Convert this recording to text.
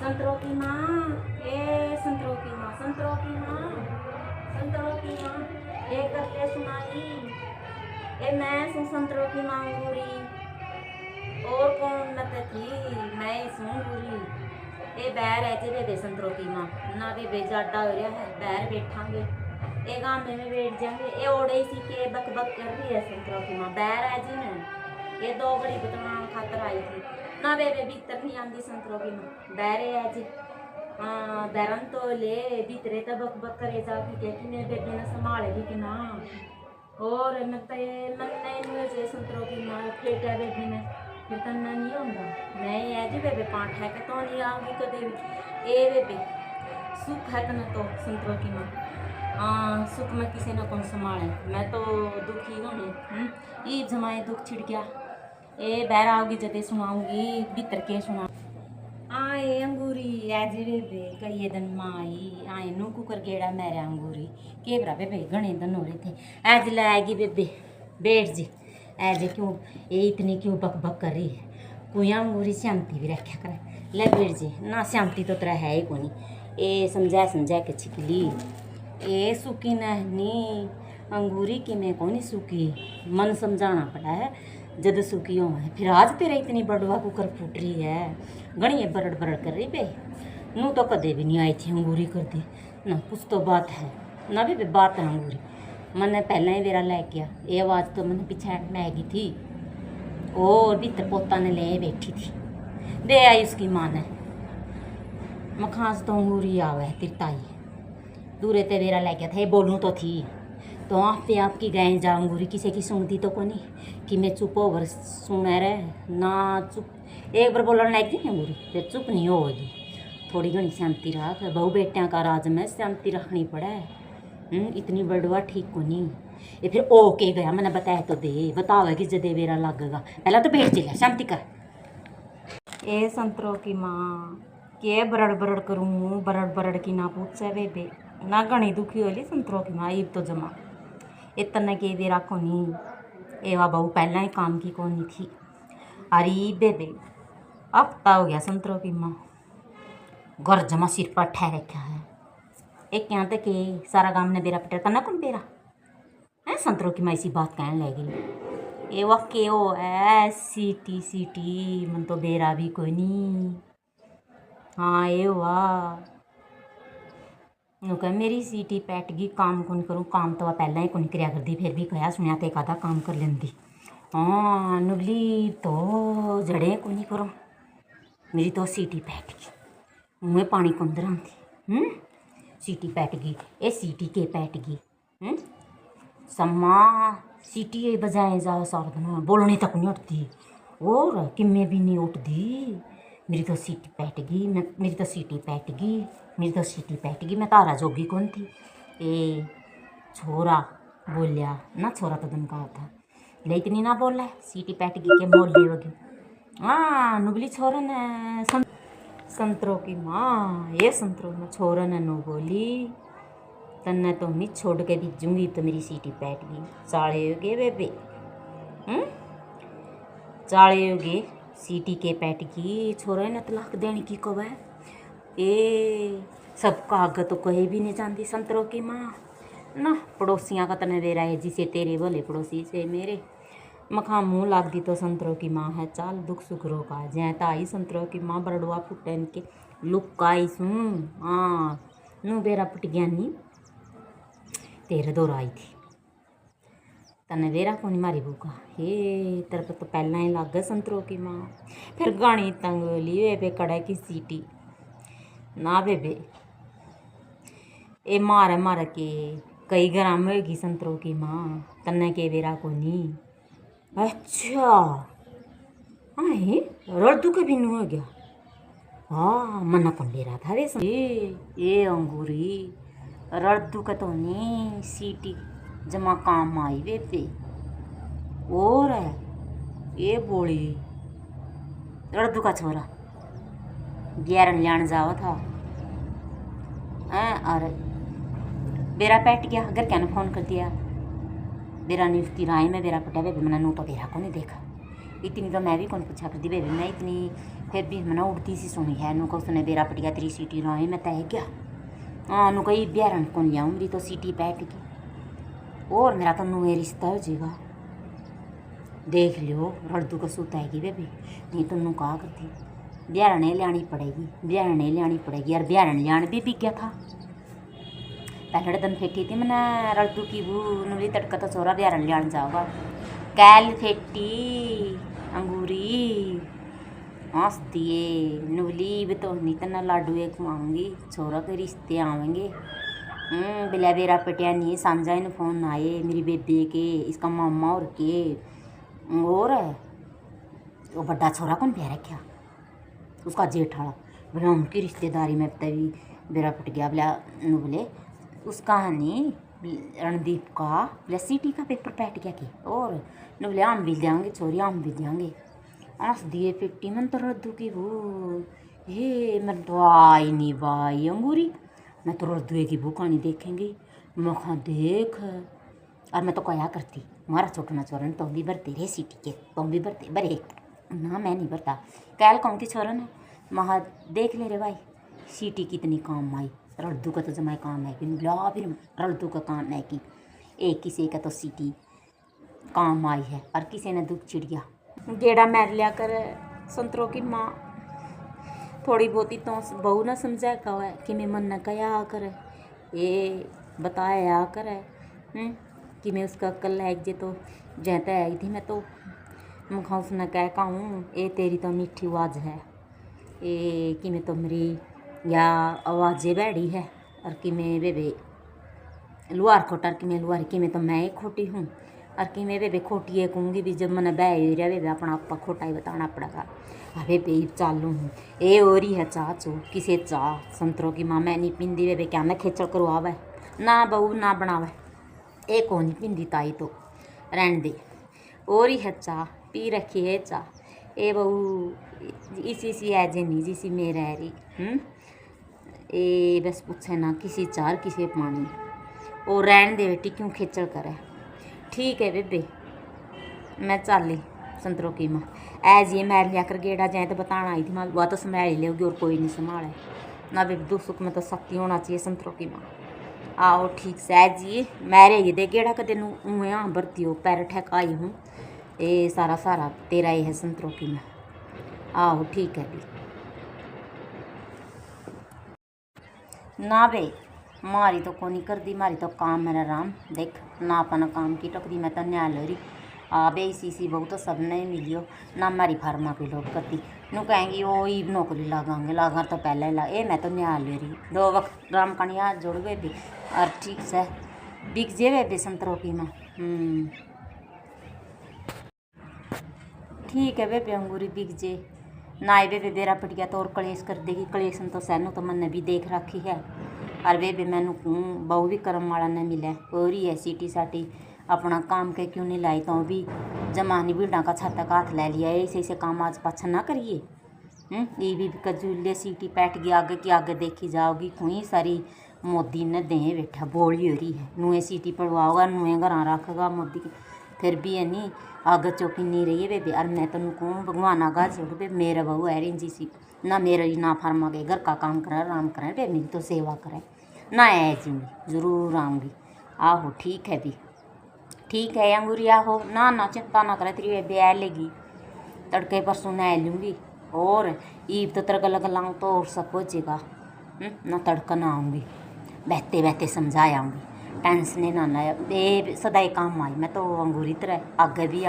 संतरों की माँ, ए संतरों की माँ, संतरों की माँ, संतरों की माँ, ये करके सुनाई। ए मैं सू संतरों की माँ अंगूरी, और कौन मत थी, मैं सू अंगूरी। ए बैर है जे बेबे संतरों की माँ, ना बेबे जाडा हो रहा है, बैर बैठांगे ए गामे में बैठ जाएंगे। ए ओड़े सी के बक बक कर रही है संतरों की माँ, बैर है जी मैं, ये दो बड़ी बदनाम खातर आई थी ना बेबे भीतर नहीं आती संतरों की माँ, बैरे है जी। हाँ बैरन तो ले भीतरे तो बक बक करे जाके क्या कि मैं बेबे ने संभालेगी कि ना, और मैं तो नहीं संतरों की माँ फिर क्या बेबी ने फिर तन्ना नहीं होगा, नहीं है जी बेबे पाँच है कि तो नहीं आऊँगी कदे भी। ए बेबे सुख है तना तो संतरों की माँ, हाँ सुख में किसी ने कौन संभाले, मैं तो दुखी हूँ ये जमाए दुख छिड़ गया। ए बहर आओगी जते सुनाऊंगी भीतर के सुना। आए अंगूरी एज बेबे कई दिन माई आए नू कुकर गेड़ा मेरे अंगूरी के बरा बेबे घने दिन हो रहे थे एज लाएगी बेबे बैठ जी एज क्यों ये इतनी क्यों बक बक कर रही है, कोई अंगूरी श्यामती भी रखा कर ले बैठ जी ना श्यामती तो तेरा है ही कोनी। ए समझा के छिकली ए सुखी नहीं अंगूरी कि मैं कौन सुखी, मन समझाना पड़ा है जद सुखी हो है फिर आज तेरा इतनी बड़वा कुकर फूट रही है, घनी बरड़ बरड़ कर रही बे नू तो कदे भी नहीं आई थी अंगूरी कर दी ना कुछ तो बात है ना भी बात है अंगूरी। मैंने पहले ही वेरा लै गया ये आवाज़ तो मैंने पीछे मैगी थी और भीतर पोता ने ले बैठी थी दे आई उसकी माँ ने मखास तो अंगूरी आवे तिरताई दूरे ते वेरा लै गया था ये बोलूँ तो थी तो आप पे आपकी गाय जा अंगूरी किसी की सुनती तो को नहीं कि मैं चुप होवर सुने रहे ना चुप एक बार बोलने लग गई अंगूरी फिर चुप नहीं होगी, थोड़ी घनी शांति रख बहु बेटियां का राज में शांति रखनी पड़े। इतनी बड़वा ठीक को नहीं ये फिर ओ के गया मैंने बताया तो दे बतावे कि जदे वेरा लगेगा पहला तो बैठ चिल्ला शांति कर। ए संतरों की माँ के बरड़ बरड़ करूँ बरड़ बरड़ की ना पूछे बेबे ना घनी दुखी होली संतरों की माँ ईब तो जमा इतना के वेरा को नहीं एवा बहू पहला ही काम की कोनी थी। अरे बेबे हफ्ता हो गया संतरों की माँ घर जमा सिर पर ठह रखा है एक यहाँ तक के सारा गांव ने बेरा पटेरा तना कौन बेरा है संतरों की माँ इसी बात कहने लगी ए वह के ओ है सीटी मन तो बेरा भी कोई नहीं। हाँ ए वाह कह मेरी सीटी पैट गई काम कौन करूँ काम तो वह पहला ही कौन कराया करती फिर भी कहा सुनिया तो एक आधा काम कर लेंदी। हाँ नुबली तो जड़े को नहीं करो मेरी तो सीटी पैट गई मुँह पानी कुंदर आती सीटी पैट गई ए सीटी के पैट गई सम्मा सीटी ये बजाए जाओ सारा दिन बोलने तक नहीं उठती और किम्मे भी नहीं उठती मेरी तो सीटी पैट गई मेरी तो सीटी पैट गई मेरी तो सीटी पैट गई मैं तारा जोगी कौन थी। ए छोरा बोलिया ना छोरा तो दिन कहा था ले इतनी ना बोला सीटी पैट गई के मोल ले होगी। हाँ नुबली छोरा ने संतरों की माँ ये संतरों में छोरा ने नो बोली तन्ने तो मैं छोड़ के दीजूंगी तो मेरी सीटी पैट गई चाले हो गए बेबे चाले हो गए सीटी के पैट की छोरा ने तलाक देने की कब है ए सबका आगे तो कहीं भी नहीं जानती संतरों की माँ ना पड़ोसियाँ का तने दे रहा है जिसे तेरे बोले पड़ोसी से मेरे मखा मुँह लाग दी तो संतरों की माँ है चाल दुख सुख रोका जै ताई संतरों की माँ बरड़ुआ फुटन के लुकाई सुन हाँ नू बेरा पुट गया नहीं तेरे दौर आई थी तने वेरा को नहीं मारी बुका हे तेरे पर तो पहला ही लग गया संतरों की माँ फिर गानी तंगली बेबे कड़ा की सीटी ना बेबे ए मार के कई ग्राम होगी संतरों की माँ तन्ने के वेरा को नहीं। अच्छा हाँ रड़दू के भी नहीं हो गया हाँ मना कौन ले रहा था वे ये अंगूरी रड़दू का तो नहीं सीटी जमा काम आई बेबे और है ये बोली रड़दू का छोरा ग्यारह लियान जावा था और बेरा पैट गया अगर क्या फोन कर दिया बेरा नहीं उसकी राय में बेरा पटा बेबे मैंने नू तो बेरा को नहीं देखा इतनी तो मैं भी कौन पूछा करती बेबी, मैं इतनी फिर भी मैंने उड़ती सी सुनी है नु को उसने बेरा पटिया 3 सीटी लाए मैं तय क्या हाँ नु कही ब्यारन कौन लिया मेरी तो सीटी पैट की और मेरा तो नुए रिश्ता हो जाएगा। देख लियो रड़दू का सूत आएगी बेबी, नहीं तो नु कहा करती ब्यारने लियानी पड़ेगी, ब्यारने लियानी पड़ेगी। यार ब्यारन लियान भी बिक गया था पहले दिन फेटी थी मैंने रड़दू की वो नुली तड़का तो छोरा ब्यारन लियान जाओगा कैल फेटी अंगूरी हंस दिए नुली भी तो नहीं तो ना लाडू एक खुआऊँगी छोरा के रिश्ते आवेंगे। बिला बेरा पटिया नहीं सांझा इन फोन आए मेरी बेबे के इसका मामा और के और वो बड़ा छोरा कौन प्यार रखा उसका जेठाड़ा बोला उनकी रिश्तेदारी में तभी बेरा पट गया बोला नु बोले उसका नहीं रणदीप का बोला सीटी का पेपर पैट गया कि और नु बोले आम भी देंगे छोरी आम भी देंगे हंस दिए फिट्टी मन तो रद्दू की वो हे मैं तो आई नहीं भाई अंगूरी मैं तो रद्दुए की भूखा नहीं देखेंगी मखा देख और मैं तो क्या करती हमारा छोटना छोरन तुम भी भरते रे सीटी के तुम भी भरते बरे ना मैं नहीं भरता कैल कौन की छोरन है महा देख ले रे भाई सीटी कितनी काम आई रड़दू का तो जमाए काम है कि ला फिर रड़दू का काम है कि एक किसी का तो सीटी काम आई है और किसी ने दुख चिड़िया गेड़ा मैर लिया कर संतरों की माँ थोड़ी बहुती तो बहू ना समझा का है कि मैं मन न कया कर ये बताया कर कि मैं उसका कल है जे तो जहता आई थी मैं तो मुखा उसने कह कहूँ ये तेरी तो मीठी आवाज़ है ये कि मैं तो मेरी या आवाज़ें बैठी है और कि मैं बेबे लुहार खोटर कि मैं लुहार कि मैं तो मैं ही खोटी हूँ और कि मैं बेबे खोटी है कहूँगी भी जब मैंने बह रहा बेबे अपना आपा खोटा ही बताना पड़ेगा अबे बेब चालू हूँ ये हो रही है चाह चो किसे चाह संतरों की माँ मैं नहीं पींदी बेबे क्या मैं खिचड़ करवावे ना बहू ना बनावे ये कौन नहीं पींदी ताई तो रहन दे और ही है चाह पी रखी है चाह ए बहू इसी सी है जे नहीं जिसी में रह रही ए बस पूछे ना किसी चार किसी पानी और रहन दे बेटी क्यों खिचड़ करे ठीक है बेबे मैं चाली संतरों की माँ एज ये मैर लिया कर गेड़ा जाए तो बताना आई थी माँ वह तो संभाल ही लेगी और कोई नहीं संभाले ना बेबी दुख सुख में तो शक्ति होना चाहिए संतरों की माँ आओ ठीक से एज ये मैरे ये दे गेड़ा कदे नु यहाँ भरती हो पैर ठहकाई हूँ ये सारा सारा तेरा ही है संतरों की माँ आओ ठीक है भी ना बे मारी तो कोनी कर दी मारी तो काम मेरा राम देख ना अपना काम की टकदी मैं तो न्याल हो रही बे इसी बहू तो सब नहीं मिलियो ना हमारी फार्मा पे लोग करती नु कहेंगी वो ईब नौकरी लगाएंगे लागा तो पहले ला ए मैं तो न्याल ले रही 2 वक्त राम कनिया जोड़ गए भी और ठीक से बिक जे वे संतरों की माँ ठीक है बेबे अंगूरी बिक जे ना आए बेबे बेरा पट गया तो और कलेश कर देगी कलेशन तो सैनो तो मैंने भी देख रखी है और बेबे मैनू बहू भी कर्म वाला ने मिले और ही है सीटी साटी अपना काम के क्यों नहीं लाई तो भी जमानी भीड़ा का छाता का हाथ ले लिया ऐसे ऐसे काम आज पाछा ना करिए ये भी कजूले सीटी पैट गया आगे की आगे देखी जाओगी कोई सारी मोदी ने दे बैठा बोली हो रही है नुए सीटी पड़वाओगा नुए घर रखेगा मोदी फिर भी है नहीं आगे चौकी नहीं रही है बेबे और मैं तेन कहूँ भगवान आगा छोड़ बे मेरा बहू है रेंजी सी ना मेरा ना फार्मा के घर का काम करें आराम करें बे मेरी तो सेवा करें ना है जी ज़रूर आऊँगी आहो ठीक है भी ठीक है अंगूरिया हो ना चिंता ना करे तेरी बेबे आ लेगी तड़के परसों मैं लूँगी और ईब तो तड़का लगा लाऊँ तो और सब हो जाएगा ना तड़का ना आऊँगी बहते बहते समझा आऊँगी टेंशन ना ना बे सदाई काम आई मैं तो अंगूरी तरह आगे भी